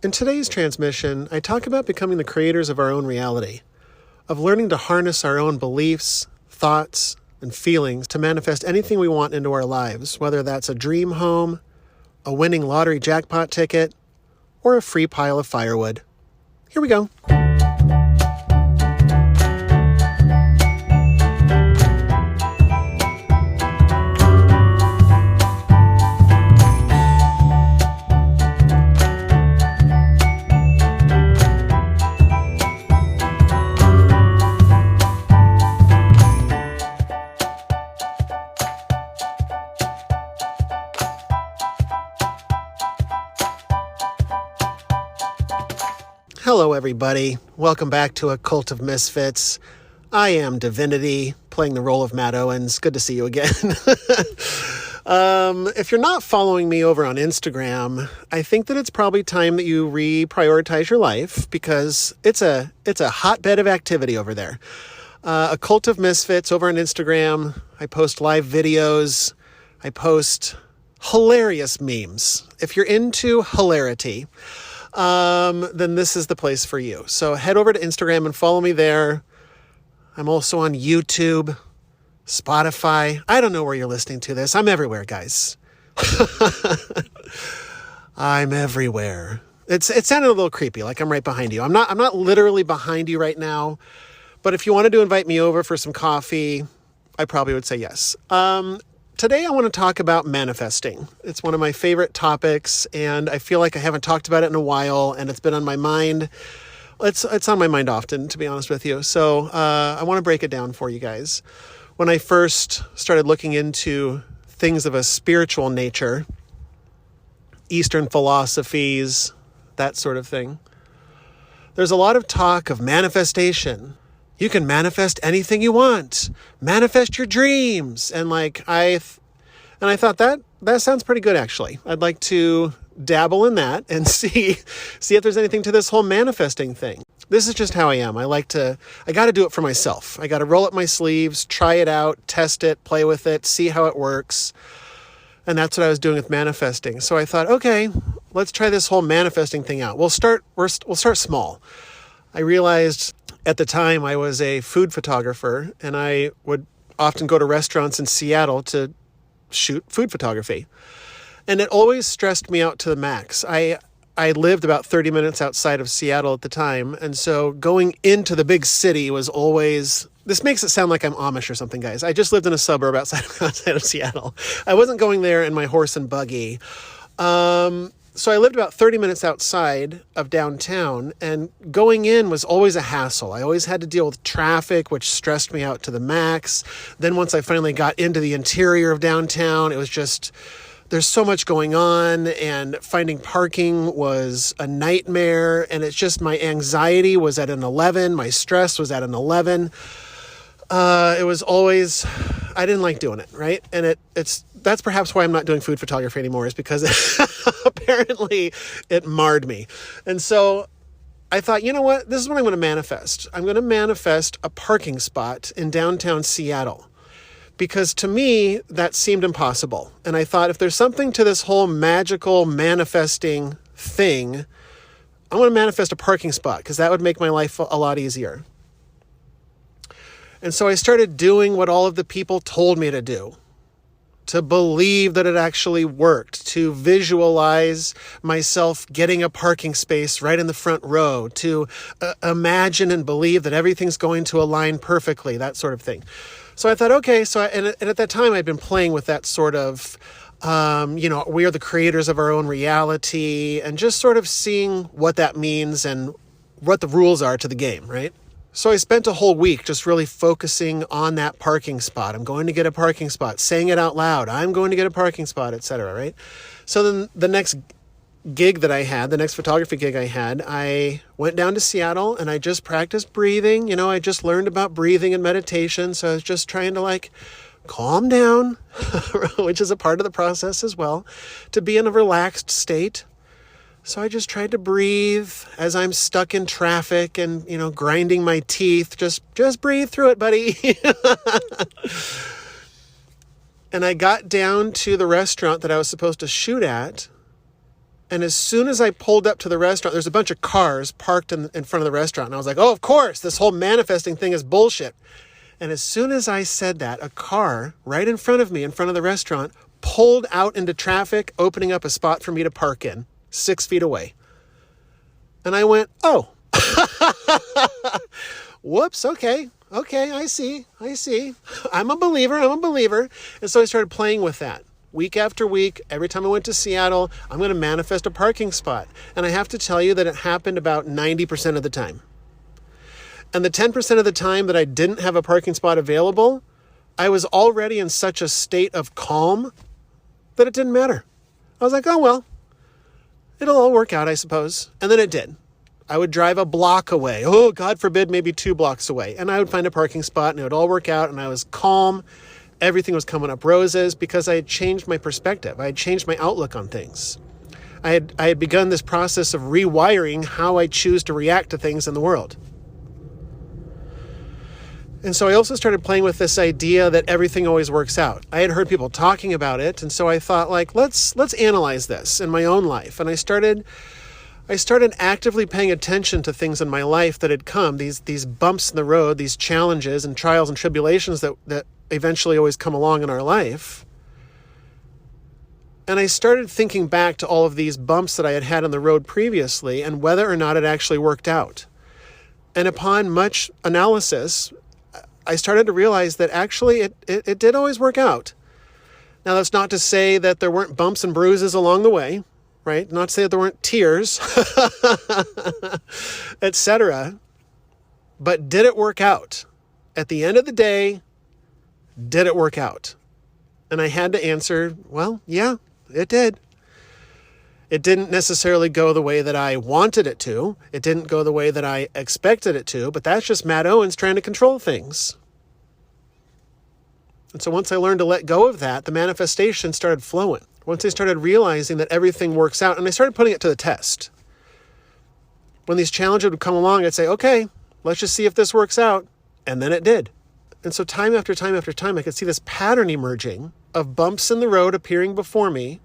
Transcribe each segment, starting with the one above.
In today's transmission, I talk about becoming the creators of our own reality, of learning to harness our own beliefs, thoughts, and feelings to manifest anything we want into our lives, whether that's a dream home, a winning lottery jackpot ticket, or a free pile of firewood. Here we go. Hello, everybody. Welcome back to a Cult of Misfits. I am Divinity, playing the role of Matt Owens. Good to see you again. If you're not following me over on Instagram, I think that it's probably time that you reprioritize your life because it's a hotbed of activity over there. A Cult of Misfits over on Instagram. I post live videos. I post hilarious memes. If you're into hilarity, then this is the place for you. So head over to Instagram and follow me there. I'm also on YouTube, Spotify. I don't know where you're listening to this. I'm everywhere, guys. I'm everywhere. It sounded a little creepy, like I'm right behind you. I'm not literally behind you right now, but if you wanted to invite me over for some coffee, I probably would say yes. Today I want to talk about manifesting. It's one of my favorite topics, and I feel like I haven't talked about it in a while, and it's been on my mind. It's on my mind often, to be honest with you. So I want to break it down for you guys. When I first started looking into things of a spiritual nature, Eastern philosophies, that sort of thing, there's a lot of talk of manifestation. You can manifest anything you want. Manifest your dreams. And I thought that sounds pretty good, actually. I'd like to dabble in that and see if there's anything to this whole manifesting thing. This is just how I am. I got to do it for myself. I got to roll up my sleeves, try it out, test it, play with it, see how it works. And that's what I was doing with manifesting. So I thought, okay, let's try this whole manifesting thing out. We'll start small. I realized at the time I was a food photographer, and I would often go to restaurants in Seattle to shoot food photography. And it always stressed me out to the max. I lived about 30 minutes outside of Seattle at the time, and so going into the big city was always... This makes it sound like I'm Amish or something, guys. I just lived in a suburb outside of Seattle. I wasn't going there in my horse and buggy. So I lived about 30 minutes outside of downtown, and going in was always a hassle. I always had to deal with traffic, which stressed me out to the max. Then once I finally got into the interior of downtown, it was just, there's so much going on, and finding parking was a nightmare. And it's just, my anxiety was at an 11. My stress was at an 11. It was always, I didn't like doing it, right? And that's perhaps why I'm not doing food photography anymore, is because apparently it marred me. And so I thought, you know what? This is what I'm going to manifest. I'm going to manifest a parking spot in downtown Seattle, because to me, that seemed impossible. And I thought, if there's something to this whole magical manifesting thing, I want to manifest a parking spot, because that would make my life a lot easier. And so I started doing what all of the people told me to do, to believe that it actually worked, to visualize myself getting a parking space right in the front row, to imagine and believe that everything's going to align perfectly, that sort of thing. So I thought, okay, and at that time I'd been playing with that sort of, we are the creators of our own reality, and just sort of seeing what that means and what the rules are to the game, right? So I spent a whole week just really focusing on that parking spot. I'm going to get a parking spot, saying it out loud. I'm going to get a parking spot, etc., right? So then the next gig that I had, the next photography gig I had, I went down to Seattle and I just practiced breathing. I just learned about breathing and meditation. So I was just trying to calm down, which is a part of the process as well, to be in a relaxed state. So I just tried to breathe as I'm stuck in traffic and, grinding my teeth. Just breathe through it, buddy. And I got down to the restaurant that I was supposed to shoot at, And as soon as I pulled up to the restaurant, there's a bunch of cars parked in front of the restaurant. And I was like, oh, of course, this whole manifesting thing is bullshit. And as soon as I said that, a car right in front of me, in front of the restaurant, pulled out into traffic, opening up a spot for me to park in, 6 feet away. And I went, oh, whoops, okay, I see. I'm a believer. And so I started playing with that. Week after week, every time I went to Seattle, I'm going to manifest a parking spot. And I have to tell you that it happened about 90% of the time. And the 10% of the time that I didn't have a parking spot available, I was already in such a state of calm that it didn't matter. I was like, oh, well, it'll all work out, I suppose. And then it did. I would drive a block away. Oh, God forbid, maybe 2 blocks away. And I would find a parking spot and it would all work out. And I was calm. Everything was coming up roses because I had changed my perspective. I had changed my outlook on things. I had begun this process of rewiring how I choose to react to things in the world. And so I also started playing with this idea that everything always works out. I had heard people talking about it, and so I thought, like, let's analyze this in my own life. And I started actively paying attention to things in my life that had come, these bumps in the road, these challenges and trials and tribulations that eventually always come along in our life. And I started thinking back to all of these bumps that I had had on the road previously and whether or not it actually worked out. And upon much analysis, I started to realize that actually it did always work out. Now, that's not to say that there weren't bumps and bruises along the way, right? Not to say that there weren't tears, etc. But did it work out? At the end of the day, did it work out? And I had to answer, well, yeah, it did. It didn't necessarily go the way that I wanted it to. It didn't go the way that I expected it to, but that's just Matt Owens trying to control things. And so once I learned to let go of that, the manifestation started flowing. Once I started realizing that everything works out, and I started putting it to the test. When these challenges would come along, I'd say, okay, let's just see if this works out. And then it did. And so time after time after time, I could see this pattern emerging of bumps in the road appearing before me,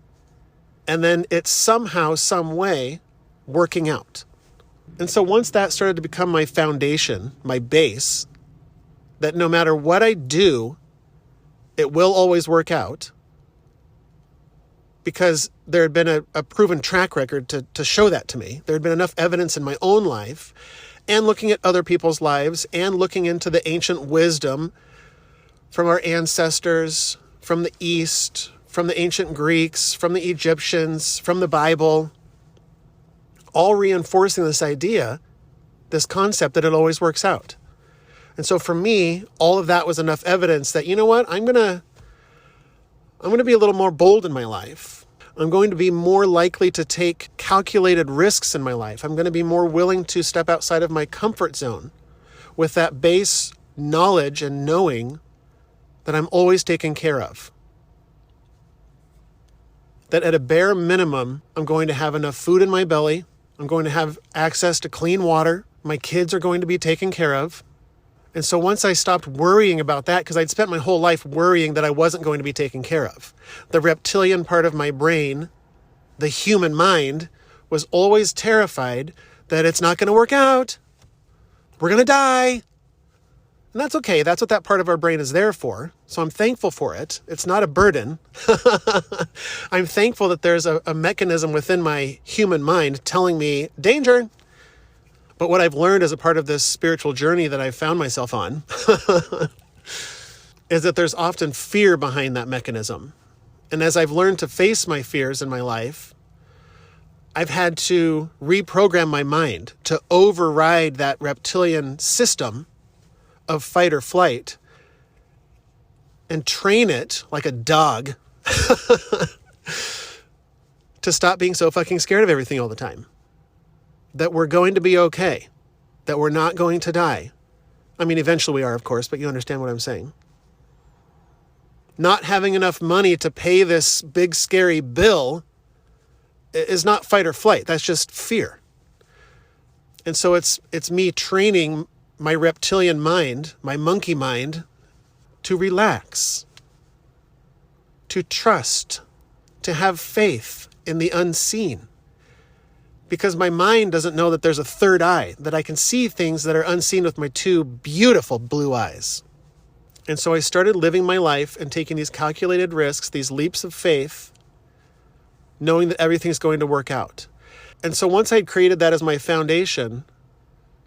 and then it's somehow, some way, working out. And so once that started to become my foundation, my base, that no matter what I do, it will always work out, because there had been a proven track record to show that to me. There had been enough evidence in my own life, and looking at other people's lives, and looking into the ancient wisdom from our ancestors, from the East, from the ancient Greeks, from the Egyptians, from the Bible, all reinforcing this idea, this concept that it always works out. And so for me, all of that was enough evidence that, you know what, I'm going to be a little more bold in my life. I'm going to be more likely to take calculated risks in my life. I'm going to be more willing to step outside of my comfort zone with that base knowledge and knowing that I'm always taken care of. That at a bare minimum, I'm going to have enough food in my belly. I'm going to have access to clean water. My kids are going to be taken care of. And so once I stopped worrying about that, because I'd spent my whole life worrying that I wasn't going to be taken care of, the reptilian part of my brain, the human mind, was always terrified that it's not going to work out. We're going to die. And that's okay. That's what that part of our brain is there for. So I'm thankful for it. It's not a burden. I'm thankful that there's a mechanism within my human mind telling me, danger. But what I've learned as a part of this spiritual journey that I've found myself on is that there's often fear behind that mechanism. And as I've learned to face my fears in my life, I've had to reprogram my mind to override that reptilian system of fight or flight and train it like a dog to stop being so fucking scared of everything all the time. That we're going to be okay, that we're not going to die. I mean, eventually we are, of course, but you understand what I'm saying. Not having enough money to pay this big, scary bill is not fight or flight. That's just fear. And so it's me training my reptilian mind, my monkey mind, to relax, to trust, to have faith in the unseen, because my mind doesn't know that there's a third eye, that I can see things that are unseen with my two beautiful blue eyes. And so I started living my life and taking these calculated risks, these leaps of faith, knowing that everything's going to work out. And so once I'd created that as my foundation,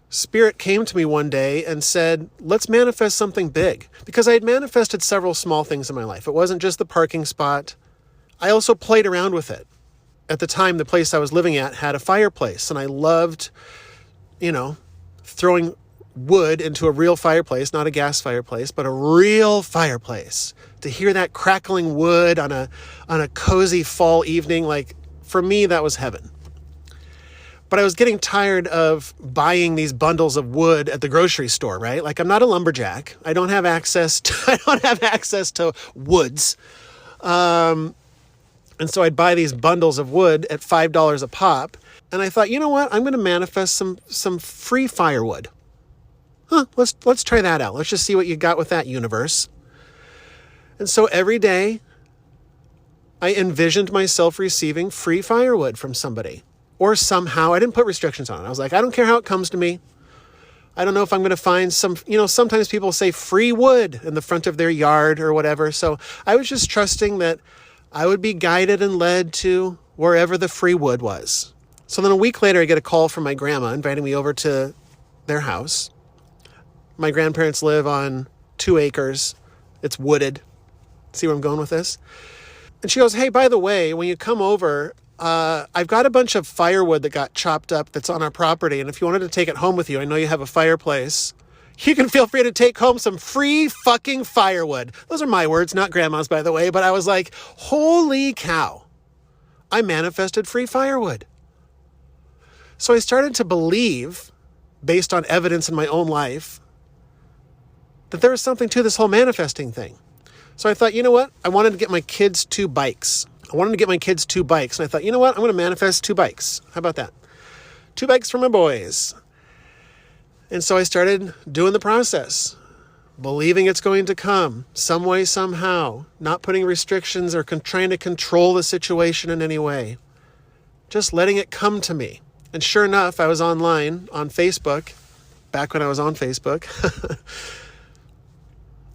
Spirit came to me one day and said, let's manifest something big. Because I had manifested several small things in my life. It wasn't just the parking spot. I also played around with it. At the time, the place I was living at had a fireplace, and I loved, throwing wood into a real fireplace, not a gas fireplace, but a real fireplace. To hear that crackling wood on a cozy fall evening, like, for me, that was heaven. But I was getting tired of buying these bundles of wood at the grocery store, right? Like, I'm not a lumberjack. I don't have access to woods. And so I'd buy these bundles of wood at $5 a pop. And I thought, you know what? I'm going to manifest some free firewood. Let's try that out. Let's just see what you got with that, universe. And so every day I envisioned myself receiving free firewood from somebody. Or somehow, I didn't put restrictions on it. I was like, I don't care how it comes to me. I don't know if I'm going to find sometimes people say free wood in the front of their yard or whatever. So I was just trusting that I would be guided and led to wherever the free wood was. So then a week later, I get a call from my grandma inviting me over to their house. My grandparents live on 2 acres. It's wooded. See where I'm going with this? And she goes, hey, by the way, when you come over, I've got a bunch of firewood that got chopped up that's on our property. And if you wanted to take it home with you, I know you have a fireplace. You can feel free to take home some free fucking firewood. Those are my words, not grandma's, by the way. But I was like, holy cow. I manifested free firewood. So I started to believe, based on evidence in my own life, that there was something to this whole manifesting thing. So I thought, you know what? I wanted to get my kids 2 bikes. And I thought, you know what? I'm going to manifest 2 bikes. How about that? 2 bikes for my boys. And so I started doing the process, believing it's going to come some way, somehow, not putting restrictions or trying to control the situation in any way, just letting it come to me. And sure enough, I was online on Facebook, back when I was on Facebook.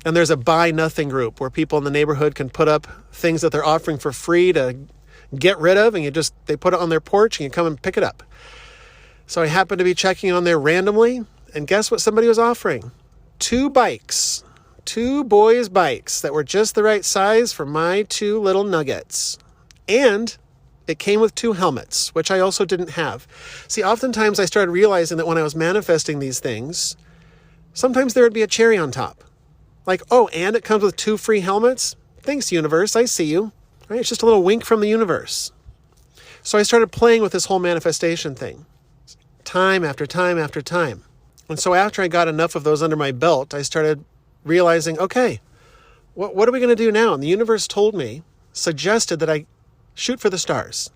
And there's a buy nothing group where people in the neighborhood can put up things that they're offering for free to get rid of, and they put it on their porch and you come and pick it up. So I happened to be checking on there randomly, and guess what somebody was offering? 2 bikes, 2 boys' bikes that were just the right size for my 2 little nuggets. And it came with 2 helmets, which I also didn't have. See, oftentimes I started realizing that when I was manifesting these things, sometimes there would be a cherry on top. Like, oh, and it comes with 2 free helmets? Thanks, universe. I see you. Right? It's just a little wink from the universe. So I started playing with this whole manifestation thing, time after time after time. And so after I got enough of those under my belt, I started realizing, okay, what are we going to do now? And the universe suggested that I shoot for the stars.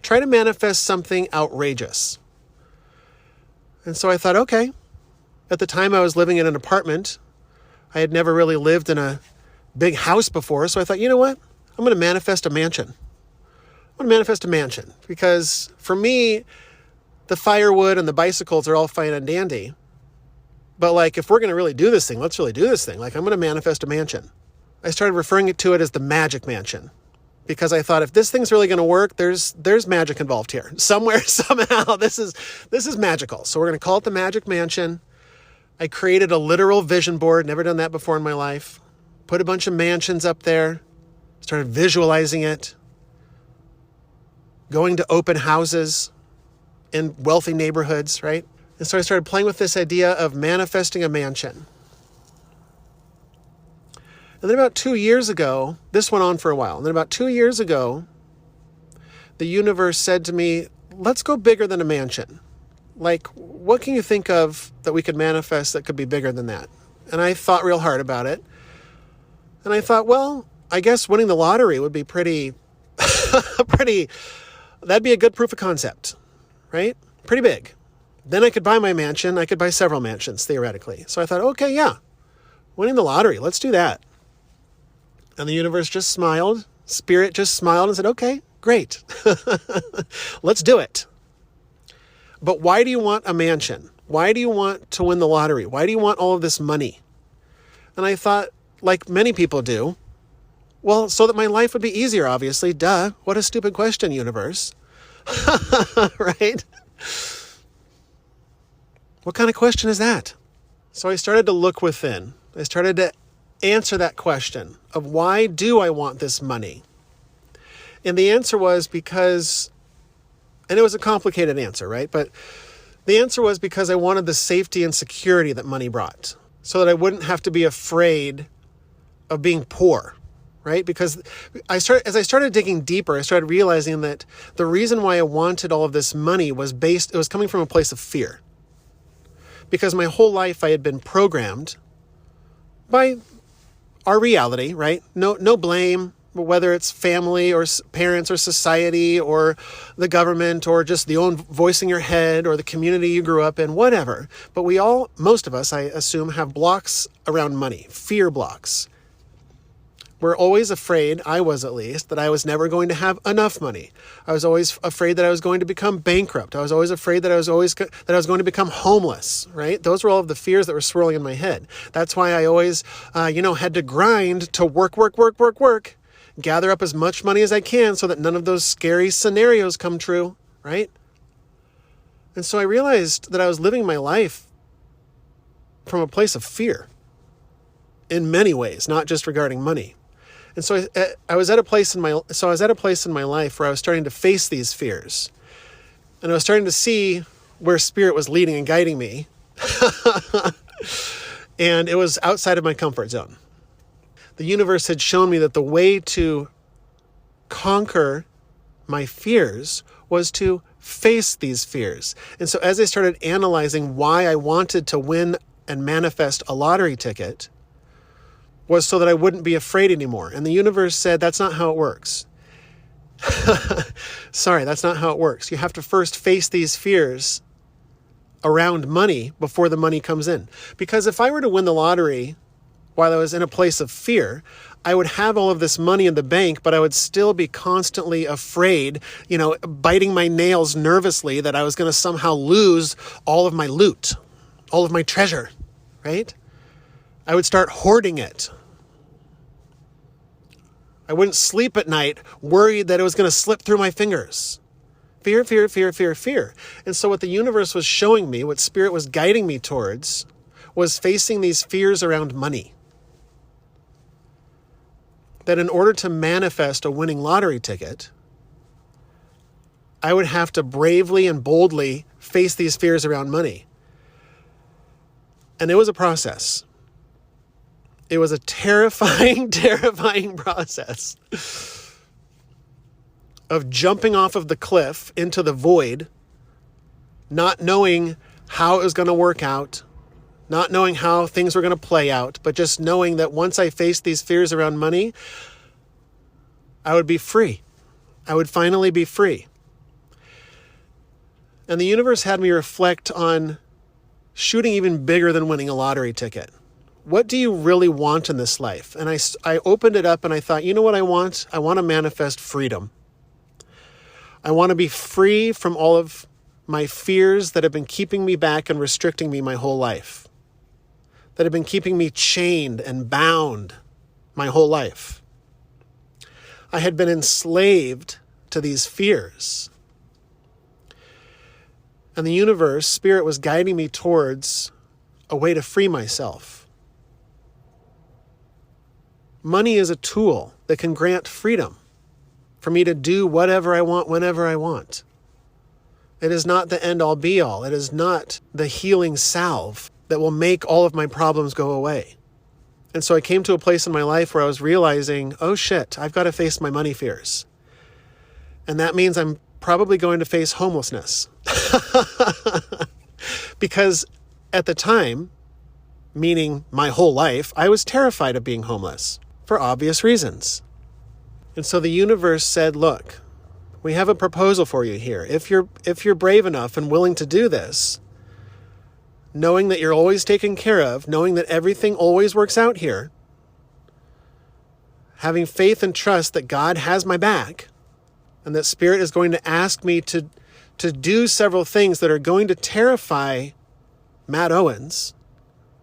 Try to manifest something outrageous. And so I thought, okay. At the time I was living in an apartment. I had never really lived in a big house before, so I thought, you know what? I'm going to manifest a mansion. Because for me, the firewood and the bicycles are all fine and dandy. But like, if we're going to really do this thing, let's really do this thing. Like, I'm going to manifest a mansion. I started referring to it as the magic mansion, because I thought if this thing's really going to work, there's magic involved here. Somewhere, somehow, this is magical. So we're going to call it the Magic Mansion. I created a literal vision board, never done that before in my life. Put a bunch of mansions up there, started visualizing it, going to open houses in wealthy neighborhoods, right? And so I started playing with this idea of manifesting a mansion. And then about 2 years ago, this went on for a while. And then about 2 years ago, the universe said to me, let's go bigger than a mansion. Like, what can you think of that we could manifest that could be bigger than that? And I thought real hard about it. And I thought, well, I guess winning the lottery would be that'd be a good proof of concept, right? Pretty big. Then I could buy my mansion. I could buy several mansions, theoretically. So I thought, okay, yeah, winning the lottery, let's do that. And the universe just smiled. Spirit just smiled and said, okay, great. Let's do it. But why do you want a mansion? Why do you want to win the lottery? Why do you want all of this money? And I thought, like many people do, well, so that my life would be easier, obviously. Duh. What a stupid question, universe. Right? What kind of question is that? So I started to look within. I started to answer that question of why do I want this money? And the answer was because, and it was a complicated answer, right? But the answer was because I wanted the safety and security that money brought, so that I wouldn't have to be afraid of being poor, right? Because as I started digging deeper, I started realizing that the reason why I wanted all of this money was it was coming from a place of fear. Because my whole life I had been programmed by our reality, right? No blame, whether it's family or parents or society or the government or just the own voice in your head or the community you grew up in, whatever. But most of us, I assume, have blocks around money, fear blocks. We're always afraid, I was at least, that I was never going to have enough money. I was always afraid that I was going to become bankrupt. I was always afraid that I was going to become homeless, right? Those were all of the fears that were swirling in my head. That's why I always, had to grind to work, gather up as much money as I can so that none of those scary scenarios come true, right? And so I realized that I was living my life from a place of fear in many ways, not just regarding money. And so I was at a place in my life where I was starting to face these fears. And I was starting to see where Spirit was leading and guiding me. And it was outside of my comfort zone. The universe had shown me that the way to conquer my fears was to face these fears. And so as I started analyzing why I wanted to win and manifest a lottery ticket, was so that I wouldn't be afraid anymore. And the universe said, that's not how it works. Sorry, that's not how it works. You have to first face these fears around money before the money comes in. Because if I were to win the lottery while I was in a place of fear, I would have all of this money in the bank, but I would still be constantly afraid, biting my nails nervously that I was going to somehow lose all of my loot, all of my treasure, right? I would start hoarding it. I wouldn't sleep at night worried that it was going to slip through my fingers. Fear, fear, fear, fear, fear. And so what the universe was showing me, what Spirit was guiding me towards, was facing these fears around money. That in order to manifest a winning lottery ticket, I would have to bravely and boldly face these fears around money. And it was a process. It was a terrifying, terrifying process of jumping off of the cliff into the void, not knowing how it was going to work out, not knowing how things were going to play out, but just knowing that once I faced these fears around money, I would be free. I would finally be free. And the universe had me reflect on shooting even bigger than winning a lottery ticket. What do you really want in this life? And I opened it up and I thought, you know what I want? I want to manifest freedom. I want to be free from all of my fears that have been keeping me back and restricting me my whole life, that have been keeping me chained and bound my whole life. I had been enslaved to these fears. And the universe, Spirit, was guiding me towards a way to free myself. Money is a tool that can grant freedom for me to do whatever I want, whenever I want. It is not the end-all be-all. It is not the healing salve that will make all of my problems go away. And so I came to a place in my life where I was realizing, oh shit, I've got to face my money fears. And that means I'm probably going to face homelessness. Because at the time, meaning my whole life, I was terrified of being homeless for obvious reasons. And so the universe said, look, we have a proposal for you here. If you're brave enough and willing to do this, knowing that you're always taken care of, knowing that everything always works out here, having faith and trust that God has my back and that Spirit is going to ask me to to do several things that are going to terrify Matt Owens,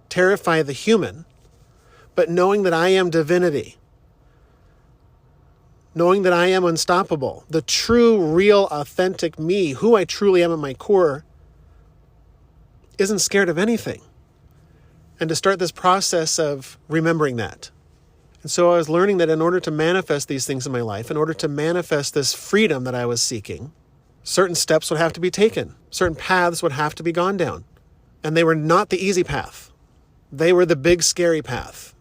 terrify the human, but knowing that I am divinity, knowing that I am unstoppable, the true, real, authentic me, who I truly am at my core, isn't scared of anything. And to start this process of remembering that. And so I was learning that in order to manifest these things in my life, in order to manifest this freedom that I was seeking, certain steps would have to be taken. Certain paths would have to be gone down. And they were not the easy path. They were the big, scary path.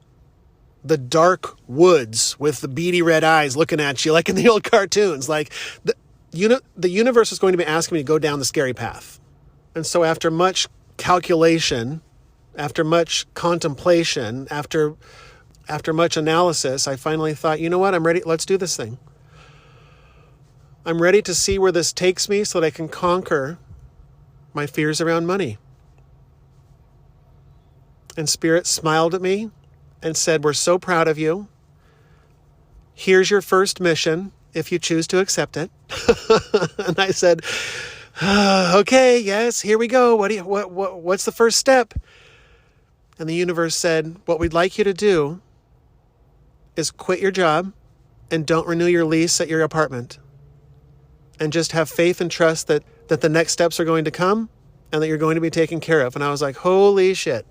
The dark woods with the beady red eyes looking at you like in the old cartoons. Like the universe is going to be asking me to go down the scary path. And so after much calculation, after much contemplation, after much analysis, I finally thought, you know what, I'm ready. Let's do this thing. I'm ready to see where this takes me so that I can conquer my fears around money. And Spirit smiled at me and said, we're so proud of you. Here's your first mission if you choose to accept it. And I said, okay, yes, here we go. What's the first step? And the universe said, what we'd like you to do is quit your job and don't renew your lease at your apartment. And just have faith and trust that the next steps are going to come and that you're going to be taken care of. And I was like, holy shit.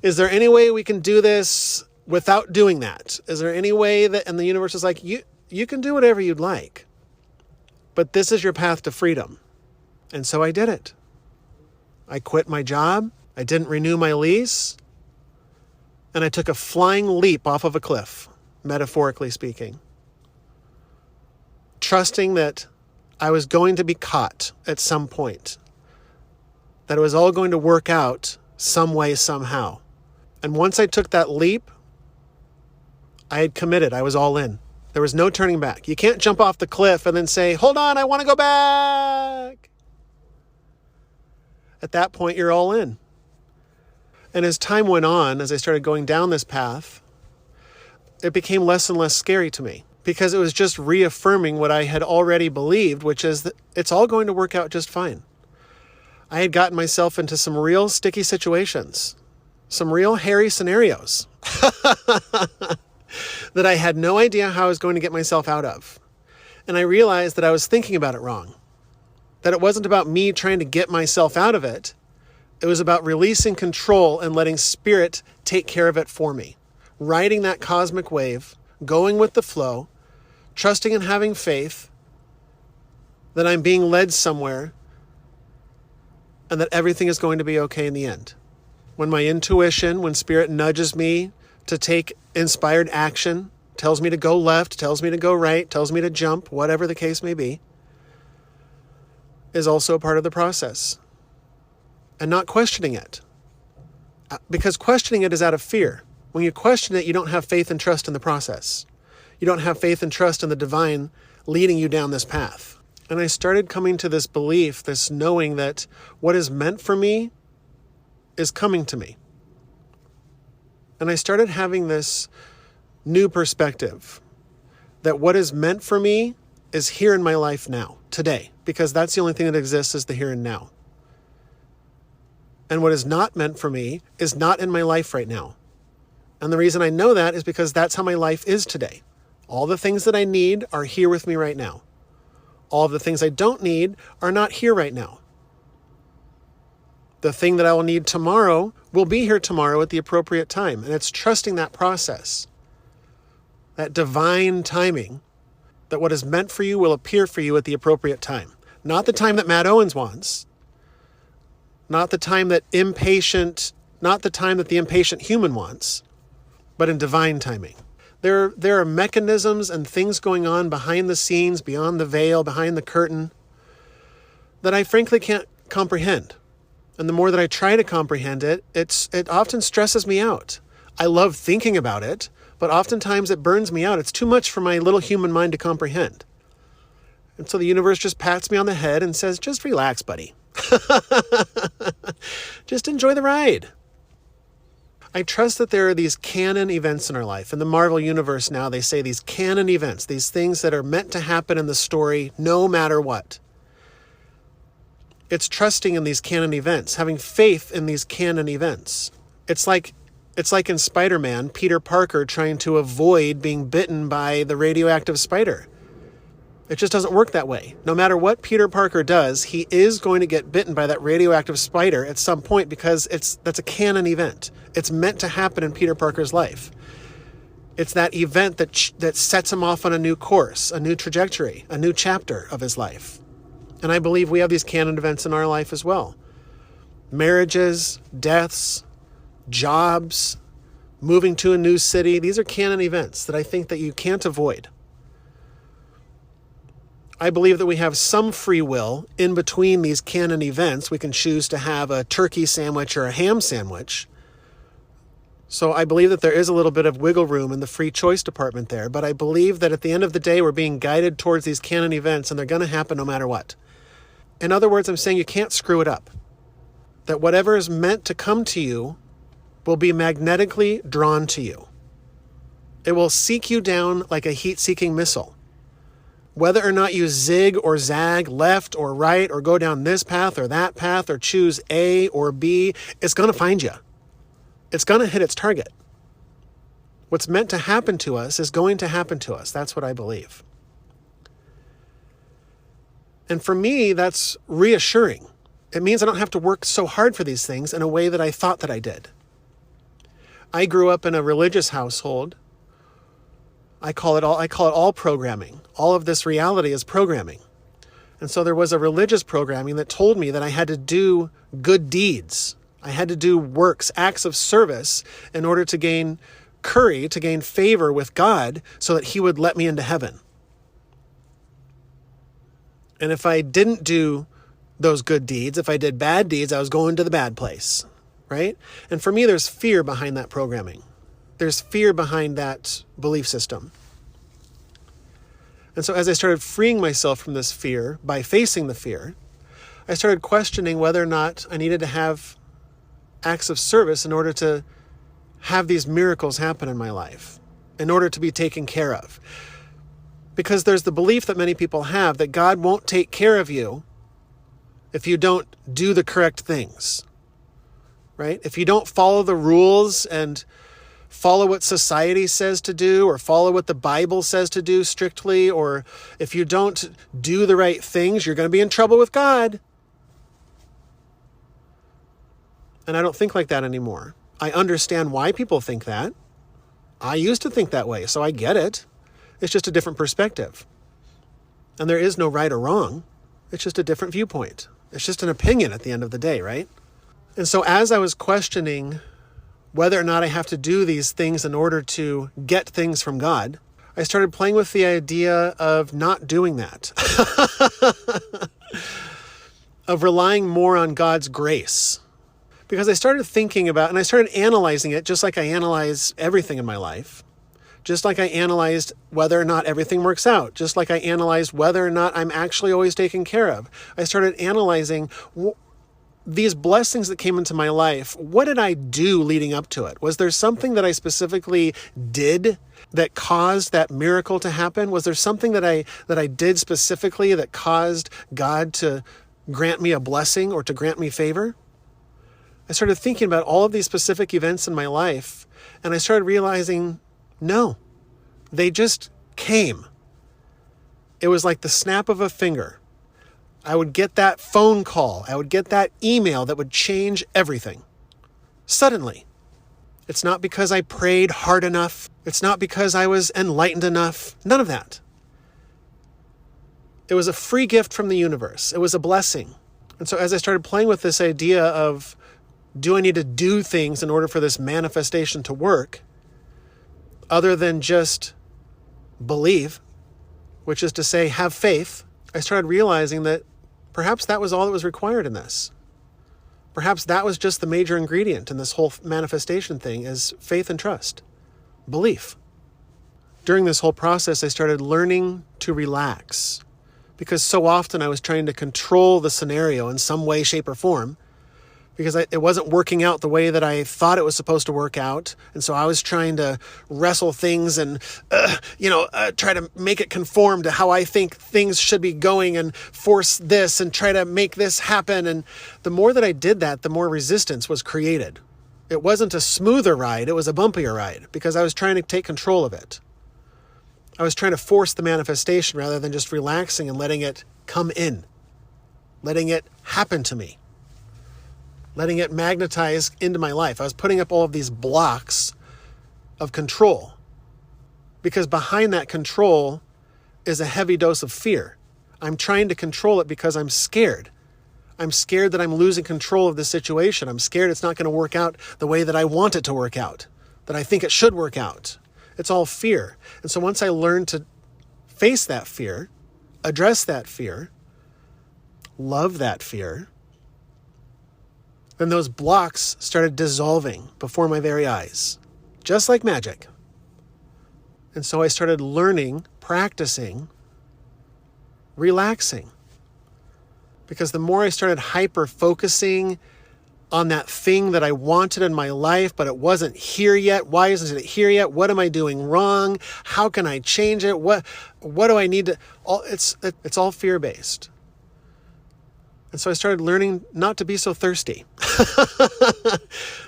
Is there any way we can do this without doing that? Is there any way that, and the universe is like, you can do whatever you'd like, but this is your path to freedom. And so I did it. I quit my job. I didn't renew my lease. And I took a flying leap off of a cliff, metaphorically speaking, trusting that I was going to be caught at some point, that it was all going to work out some way, somehow. And once I took that leap, I had committed. I was all in. There was no turning back. You can't jump off the cliff and then say, hold on, I want to go back. At that point, you're all in. And as time went on, as I started going down this path, it became less and less scary to me because it was just reaffirming what I had already believed, which is that it's all going to work out just fine. I had gotten myself into some real sticky situations, some real hairy scenarios that I had no idea how I was going to get myself out of. And I realized that I was thinking about it wrong, that it wasn't about me trying to get myself out of it. It was about releasing control and letting Spirit take care of it for me, riding that cosmic wave, going with the flow, trusting and having faith that I'm being led somewhere and that everything is going to be okay in the end. When my intuition, when Spirit nudges me to take inspired action, tells me to go left, tells me to go right, tells me to jump, whatever the case may be, is also a part of the process. And not questioning it. Because questioning it is out of fear. When you question it, you don't have faith and trust in the process. You don't have faith and trust in the divine leading you down this path. And I started coming to this belief, this knowing that what is meant for me is coming to me. And I started having this new perspective that what is meant for me is here in my life now, today, because that's the only thing that exists is the here and now. And what is not meant for me is not in my life right now. And the reason I know that is because that's how my life is today. All the things that I need are here with me right now. All of the things I don't need are not here right now. The thing that I will need tomorrow will be here tomorrow at the appropriate time. And it's trusting that process, that divine timing, that what is meant for you will appear for you at the appropriate time. Not the time that Matt Owens wants. Not the time that the impatient human wants, but in divine timing. There are mechanisms and things going on behind the scenes, beyond the veil, behind the curtain, that I frankly can't comprehend. And the more that I try to comprehend it, it often stresses me out. I love thinking about it, but oftentimes it burns me out. It's too much for my little human mind to comprehend. And so the universe just pats me on the head and says, just relax, buddy. Just enjoy the ride. I trust that there are these canon events in our life. In the Marvel Universe now, they say these canon events, these things that are meant to happen in the story no matter what. It's trusting in these canon events, having faith in these canon events. It's like in Spider-Man, Peter Parker trying to avoid being bitten by the radioactive spider. It just doesn't work that way. No matter what Peter Parker does, he is going to get bitten by that radioactive spider at some point because that's a canon event. It's meant to happen in Peter Parker's life. It's that event that sets him off on a new course, a new trajectory, a new chapter of his life. And I believe we have these canon events in our life as well. Marriages, deaths, jobs, moving to a new city. These are canon events that I think that you can't avoid. I believe that we have some free will in between these canon events. We can choose to have a turkey sandwich or a ham sandwich. So I believe that there is a little bit of wiggle room in the free choice department there. But I believe that at the end of the day, we're being guided towards these canon events, and they're going to happen no matter what. In other words, I'm saying you can't screw it up. That whatever is meant to come to you will be magnetically drawn to you. It will seek you down like a heat-seeking missile. Whether or not you zig or zag, left or right, or go down this path or that path, or choose A or B, it's going to find you. It's going to hit its target. What's meant to happen to us is going to happen to us. That's what I believe. And for me, that's reassuring. It means I don't have to work so hard for these things in a way that I thought that I did. I grew up in a religious household. I call it all programming. All of this reality is programming. And so there was a religious programming that told me that I had to do good deeds. I had to do works, acts of service in order to gain curry, to gain favor with God so that he would let me into heaven. And if I didn't do those good deeds, if I did bad deeds, I was going to the bad place, right? And for me, there's fear behind that programming. There's fear behind that belief system. And so as I started freeing myself from this fear by facing the fear, I started questioning whether or not I needed to have acts of service in order to have these miracles happen in my life, in order to be taken care of. Because there's the belief that many people have that God won't take care of you if you don't do the correct things, right? If you don't follow the rules and follow what society says to do, or follow what the Bible says to do strictly, or if you don't do the right things, you're going to be in trouble with God. And I don't think like that anymore. I understand why people think that. I used to think that way, so I get it. It's just a different perspective. And there is no right or wrong. It's just a different viewpoint. It's just an opinion at the end of the day, right? And so as I was questioning whether or not I have to do these things in order to get things from God, I started playing with the idea of not doing that. Of relying more on God's grace. Because I started thinking about, and I started analyzing it just like I analyze everything in my life. Just like I analyzed whether or not everything works out. Just like I analyzed whether or not I'm actually always taken care of. I started analyzing these blessings that came into my life. What did I do leading up to it? Was there something that I specifically did that caused that miracle to happen? Was there something that I did specifically that caused God to grant me a blessing or to grant me favor? I started thinking about all of these specific events in my life, and I started realizing, no, they just came. It was like the snap of a finger. I would get that phone call. I would get that email that would change everything. Suddenly. It's not because I prayed hard enough. It's not because I was enlightened enough. None of that. It was a free gift from the universe. It was a blessing. And so as I started playing with this idea of, do I need to do things in order for this manifestation to work, other than just believe, which is to say have faith, I started realizing that perhaps that was all that was required in this. Perhaps that was just the major ingredient in this whole manifestation thing, is faith and trust, belief. During this whole process, I started learning to relax, because so often I was trying to control the scenario in some way, shape, or form, because it wasn't working out the way that I thought it was supposed to work out. And so I was trying to wrestle things and, try to make it conform to how I think things should be going and force this and try to make this happen. And the more that I did that, the more resistance was created. It wasn't a smoother ride. It was a bumpier ride because I was trying to take control of it. I was trying to force the manifestation rather than just relaxing and letting it come in, letting it happen to me, letting it magnetize into my life. I was putting up all of these blocks of control because behind that control is a heavy dose of fear. I'm trying to control it because I'm scared. I'm scared that I'm losing control of the situation. I'm scared it's not going to work out the way that I want it to work out, that I think it should work out. It's all fear. And so once I learned to face that fear, address that fear, love that fear, then those blocks started dissolving before my very eyes, just like magic. And so I started learning, practicing, relaxing. Because the more I started hyper-focusing on that thing that I wanted in my life, but it wasn't here yet. Why isn't it here yet? What am I doing wrong? How can I change it? What do I need to... It's all fear-based. And so I started learning not to be so thirsty.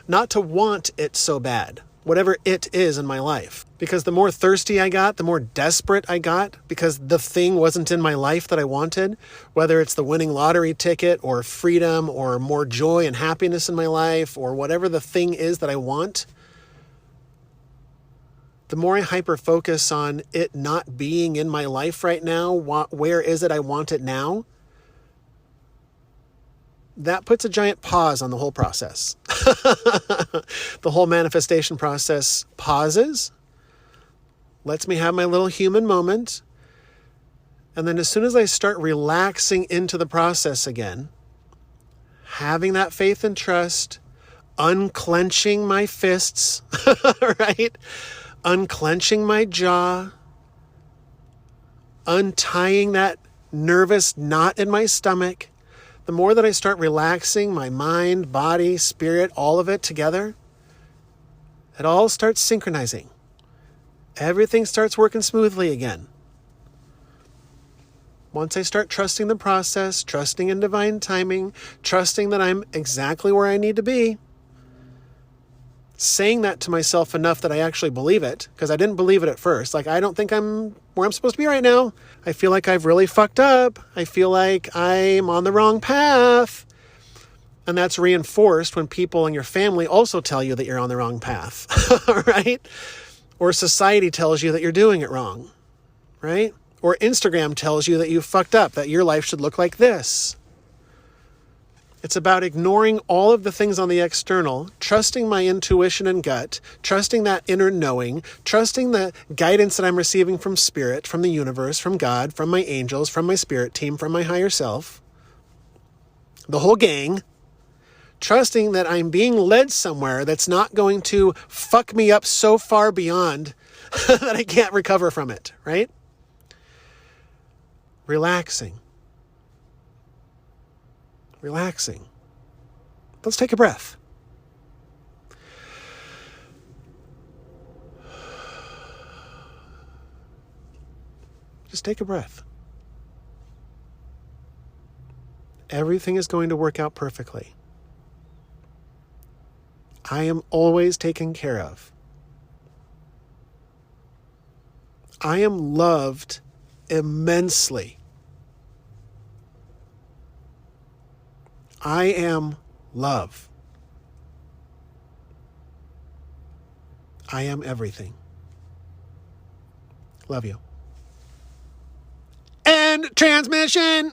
Not to want it so bad, whatever it is in my life. Because the more thirsty I got, the more desperate I got, because the thing wasn't in my life that I wanted, whether it's the winning lottery ticket or freedom or more joy and happiness in my life or whatever the thing is that I want. The more I hyper-focus on it not being in my life right now, where is it I want it now? That puts a giant pause on the whole process. The whole manifestation process pauses, lets me have my little human moment. And then as soon as I start relaxing into the process again, having that faith and trust, unclenching my fists, right? Unclenching my jaw, untying that nervous knot in my stomach, the more that I start relaxing my mind, body, spirit, all of it together, it all starts synchronizing. Everything starts working smoothly again. Once I start trusting the process, trusting in divine timing, trusting that I'm exactly where I need to be, saying that to myself enough that I actually believe it, because I didn't believe it at first. Like, I don't think I'm where I'm supposed to be right now. I feel like I've really fucked up. I feel like I'm on the wrong path. And that's reinforced when people in your family also tell you that you're on the wrong path, right? Or society tells you that you're doing it wrong, right? Or Instagram tells you that you fucked up, that your life should look like this. It's about ignoring all of the things on the external, trusting my intuition and gut, trusting that inner knowing, trusting the guidance that I'm receiving from spirit, from the universe, from God, from my angels, from my spirit team, from my higher self, the whole gang, trusting that I'm being led somewhere that's not going to fuck me up so far beyond that I can't recover from it, right? Relaxing. Let's take a breath. Just take a breath. Everything is going to work out perfectly. I am always taken care of. I am loved immensely. I am love. I am everything. Love you. End transmission.